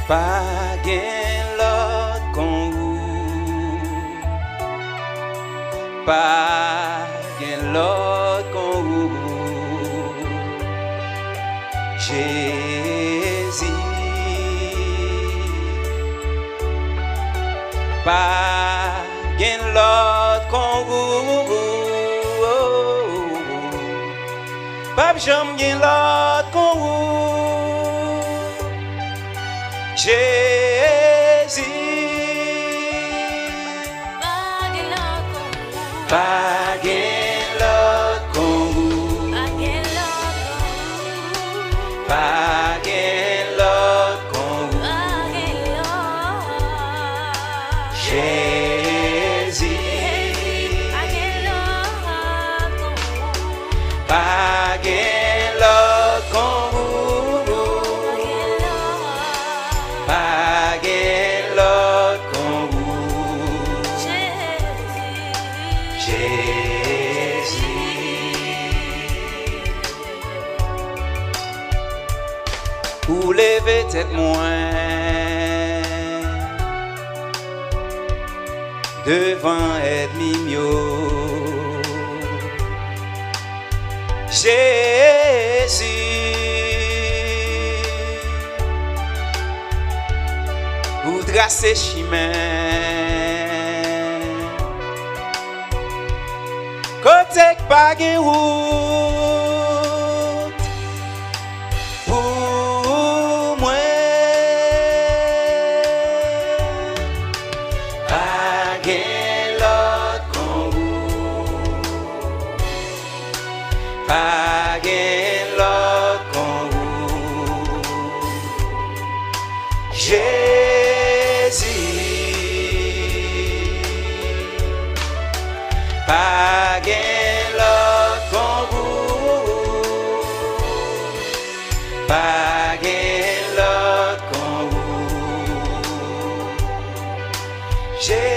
Pa gen lot kon ou, pa gen lot kon ou, Jésus. Pa gen lot kon ou, pa jam gen lot kon ou, Jésus. Pa gen lot kon ou, pa gen lot kon ou, Jésus. Pa gen lot kon ou, pa gen lot kon ou, Jésus. Ou lever tête moins devant ennemi mio, Jésus. Ou tracer chemin côté pa gen route pour moi, pa gen lot kon ou, pa gen lot kon ou, Jésus. Pa gen lot kon ou, pa gen lot kon ou, Jésus.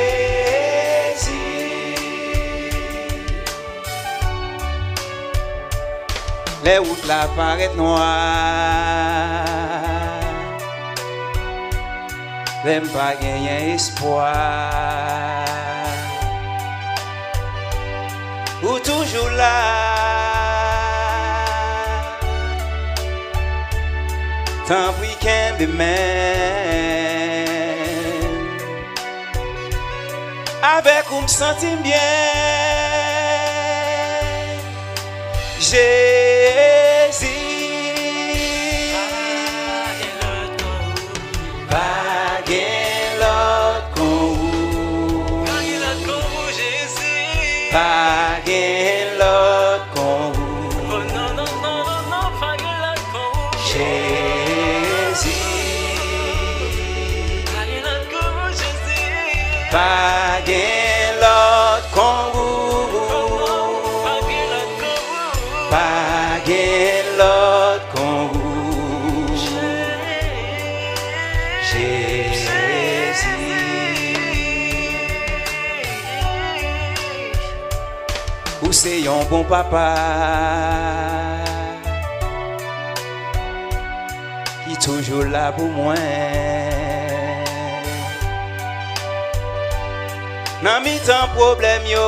Les routes la paraît noires, l'aime pas gagner espoir, ou toujours là, tant pis qu'un demain, avec où me sentir bien, Jésus. Pa gen lot kon ou, pa gen lot kon ou, Jésus. Pa gen lot kon ou, pa gen lot kon ou, Jésus. Ou c'est yon bon papa qui toujours là pour moi, nan mi tan problème yo,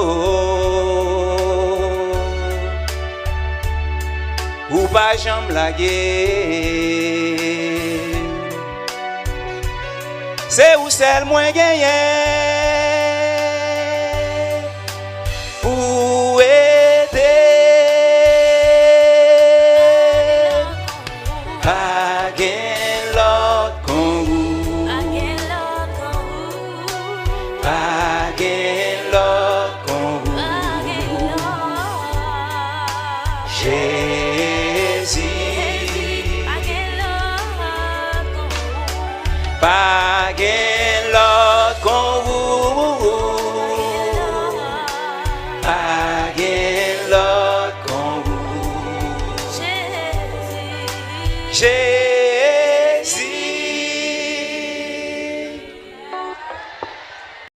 ou pas jambe laguer, c'est où seul moins gagné pour aider. Pa gen lot kon ou, pa gen lot kon ou, Jésus. Pa gen